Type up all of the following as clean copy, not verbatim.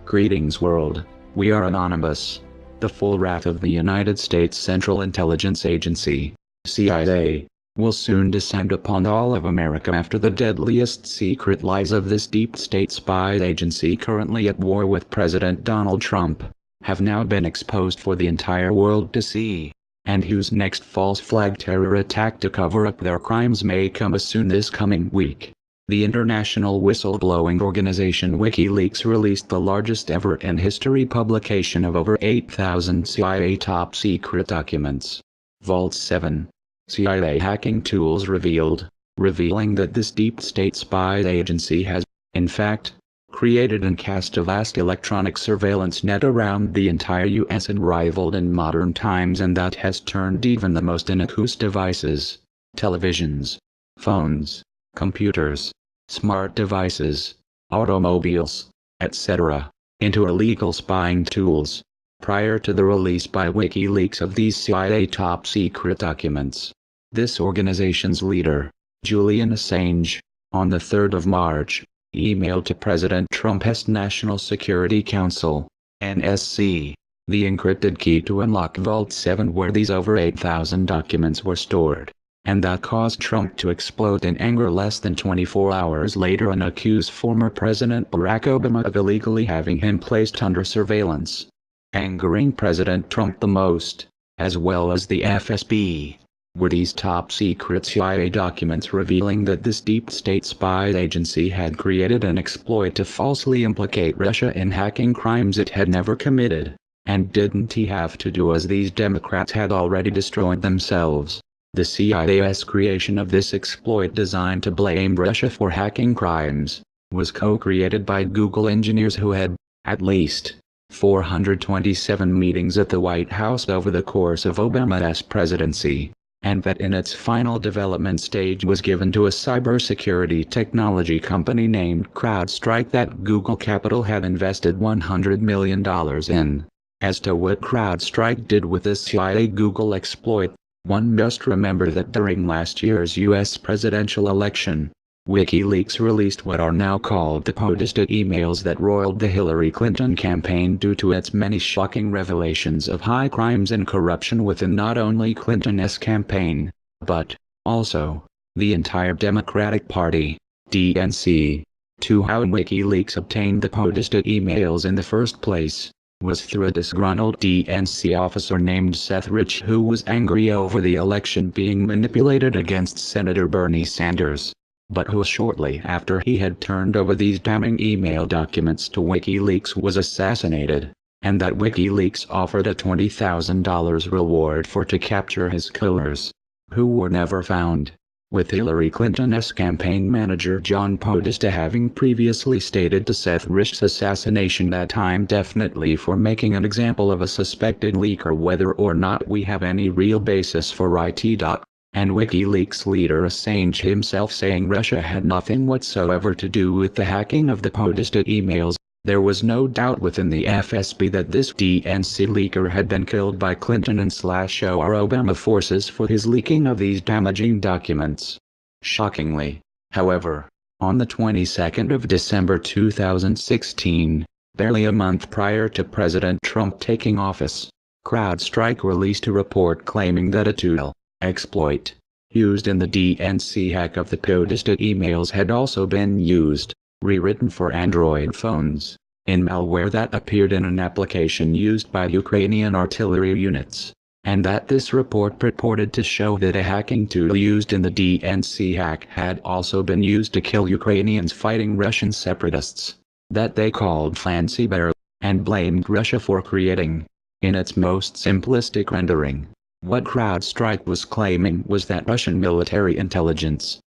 Greetings world, we are Anonymous. The full wrath of the United States Central Intelligence Agency, CIA, will soon descend upon all of America after the deadliest secret lies of this deep state spy agency currently at war with President Donald Trump, have now been exposed for the entire world to see, and whose next false flag terror attack to cover up their crimes may come as soon this coming week. The international whistleblowing organization WikiLeaks released the largest ever in history publication of over 8,000 CIA top-secret documents. Vault 7. CIA hacking tools revealing that this deep state spy agency has, in fact, created and cast a vast electronic surveillance net around the entire US unrivaled in modern times, and that has turned even the most innocuous devices, televisions, phones, computers, smart devices, automobiles, etc., into illegal spying tools. Prior to the release by WikiLeaks of these CIA top-secret documents, this organization's leader, Julian Assange, on the 3rd of March, emailed to President Trump's National Security Council, NSC, the encrypted key to unlock Vault 7 where these over 8,000 documents were stored, and that caused Trump to explode in anger less than 24 hours later and accuse former President Barack Obama of illegally having him placed under surveillance. Angering President Trump the most, as well as the FSB, were these top-secret CIA documents revealing that this deep state spy agency had created an exploit to falsely implicate Russia in hacking crimes it had never committed, and didn't he have to do as these Democrats had already destroyed themselves. The CIA's creation of this exploit designed to blame Russia for hacking crimes, was co-created by Google engineers who had, at least, 427 meetings at the White House over the course of Obama's presidency, and that in its final development stage was given to a cybersecurity technology company named CrowdStrike that Google Capital had invested $100 million in. As to what CrowdStrike did with this CIA Google exploit, one must remember that during last year's U.S. presidential election, WikiLeaks released what are now called the Podesta emails that roiled the Hillary Clinton campaign due to its many shocking revelations of high crimes and corruption within not only Clinton's campaign, but, also, the entire Democratic Party, DNC. To how WikiLeaks obtained the Podesta emails in the first place was through a disgruntled DNC officer named Seth Rich who was angry over the election being manipulated against Senator Bernie Sanders, but who shortly after he had turned over these damning email documents to WikiLeaks was assassinated, and that WikiLeaks offered a $20,000 reward to capture his killers, who were never found, with Hillary Clinton's campaign manager John Podesta having previously stated to Seth Rich's assassination that I'm definitely for making an example of a suspected leaker whether or not we have any real basis for it. And WikiLeaks leader Assange himself saying Russia had nothing whatsoever to do with the hacking of the Podesta emails. There was no doubt within the FSB that this DNC leaker had been killed by Clinton and /or Obama forces for his leaking of these damaging documents. Shockingly, however, on the 22nd of December 2016, barely a month prior to President Trump taking office, CrowdStrike released a report claiming that a tool, exploit, used in the DNC hack of the Podesta emails had also been used, rewritten for Android phones, in malware that appeared in an application used by Ukrainian artillery units, and that this report purported to show that a hacking tool used in the DNC hack had also been used to kill Ukrainians fighting Russian separatists, that they called Fancy Bear, and blamed Russia for creating, in its most simplistic rendering. What CrowdStrike was claiming was that Russian military intelligence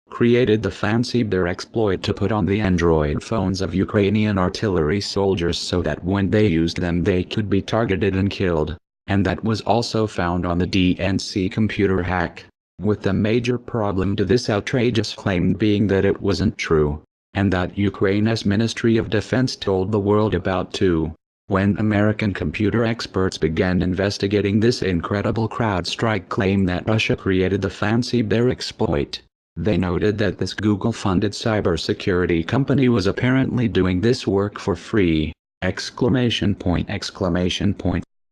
created the Fancy Bear exploit to put on the Android phones of Ukrainian artillery soldiers so that when they used them they could be targeted and killed, and that was also found on the DNC computer hack, with the major problem to this outrageous claim being that it wasn't true, and that Ukraine's Ministry of Defense told the world about too. When American computer experts began investigating this incredible CrowdStrike claim that Russia created the Fancy Bear exploit, They noted that this Google-funded cybersecurity company was apparently doing this work for free! !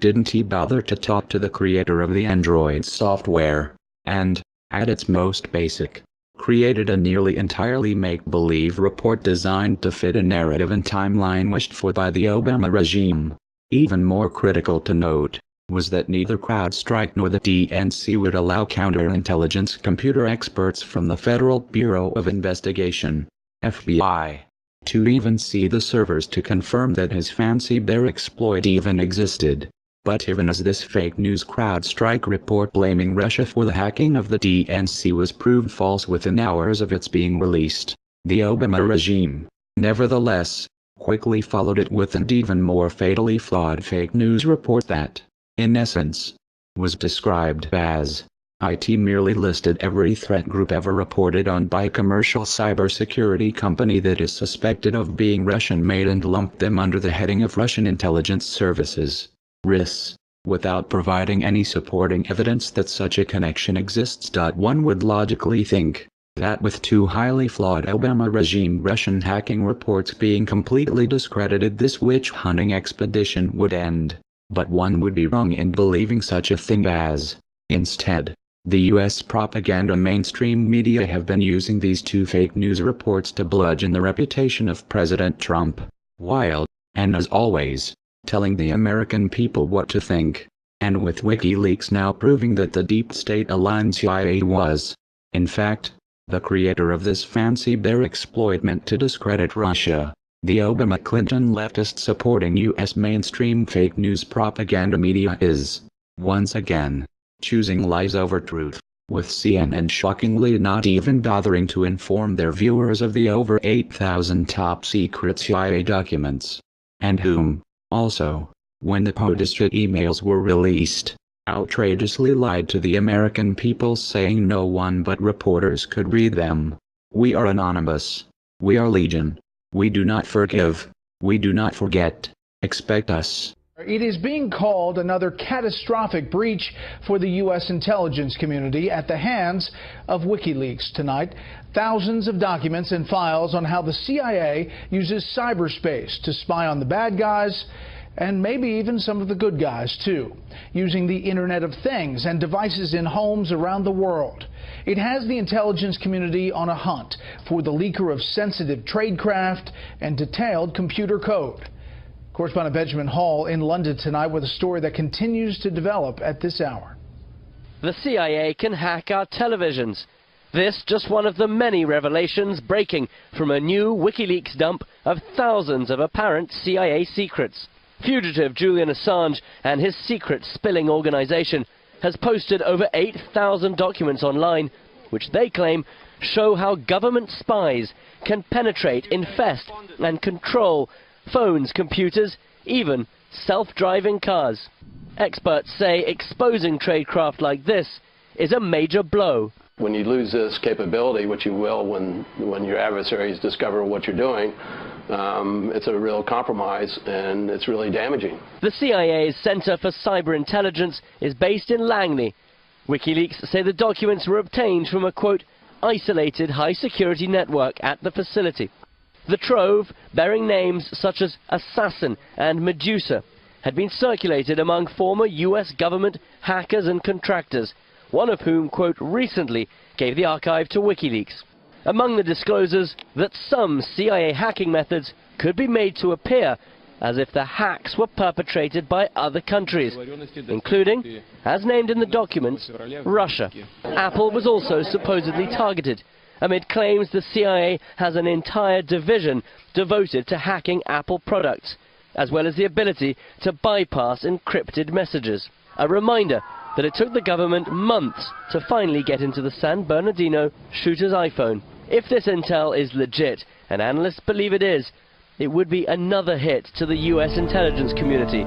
Didn't he bother to talk to the creator of the Android software, and, at its most basic, created a nearly entirely make-believe report designed to fit a narrative and timeline wished for by the Obama regime? Even more critical to note was that neither CrowdStrike nor the DNC would allow counterintelligence computer experts from the Federal Bureau of Investigation, FBI, to even see the servers to confirm that his fancy bear exploit even existed. But even as this fake news CrowdStrike report blaming Russia for the hacking of the DNC was proved false within hours of its being released, the Obama regime, nevertheless, quickly followed it with an even more fatally flawed fake news report that, in essence, was described as, it merely listed every threat group ever reported on by a commercial cybersecurity company that is suspected of being Russian-made and lumped them under the heading of Russian intelligence services. RIS, without providing any supporting evidence that such a connection exists. One would logically think that with two highly flawed Obama regime Russian hacking reports being completely discredited, this witch-hunting expedition would end. But one would be wrong in believing such a thing as, instead, the US propaganda mainstream media have been using these two fake news reports to bludgeon the reputation of President Trump, while, and as always, telling the American people what to think. And with WikiLeaks now proving that the deep state-aligned CIA was, in fact, the creator of this fancy bear exploit meant to discredit Russia, the Obama-Clinton leftist-supporting US mainstream fake news propaganda media is, once again, choosing lies over truth, with CNN shockingly not even bothering to inform their viewers of the over 8,000 top-secret CIA documents, and whom, also, when the POTUS emails were released, outrageously lied to the American people saying no one but reporters could read them. We are anonymous. We are legion. We do not forgive. We do not forget. Expect us. It is being called another catastrophic breach for the U.S. intelligence community at the hands of WikiLeaks tonight. Thousands of documents and files on how the CIA uses cyberspace to spy on the bad guys and maybe even some of the good guys, too, using the Internet of Things and devices in homes around the world. It has the intelligence community on a hunt for the leaker of sensitive tradecraft and detailed computer code. Correspondent Benjamin Hall in London tonight with a story that continues to develop at this hour. The CIA can hack our televisions. This just one of the many revelations breaking from a new WikiLeaks dump of thousands of apparent CIA secrets. Fugitive Julian Assange and his secret spilling organization has posted over 8,000 documents online, which they claim show how government spies can penetrate, infest and control phones, computers, even self-driving cars. Experts say exposing tradecraft like this is a major blow. When you lose this capability, which you will when your adversaries discover what you're doing, it's a real compromise and it's really damaging. The CIA's Center for Cyber Intelligence is based in Langley. WikiLeaks say the documents were obtained from a, quote, isolated high-security network at the facility. The trove, bearing names such as Assassin and Medusa, had been circulated among former US government hackers and contractors, one of whom, quote, recently gave the archive to WikiLeaks. Among the disclosures, that some CIA hacking methods could be made to appear as if the hacks were perpetrated by other countries, including, as named in the documents, Russia. Apple was also supposedly targeted, amid claims the CIA has an entire division devoted to hacking Apple products, as well as the ability to bypass encrypted messages. A reminder that it took the government months to finally get into the San Bernardino shooter's iPhone. If this intel is legit, and analysts believe it is, it would be another hit to the US intelligence community.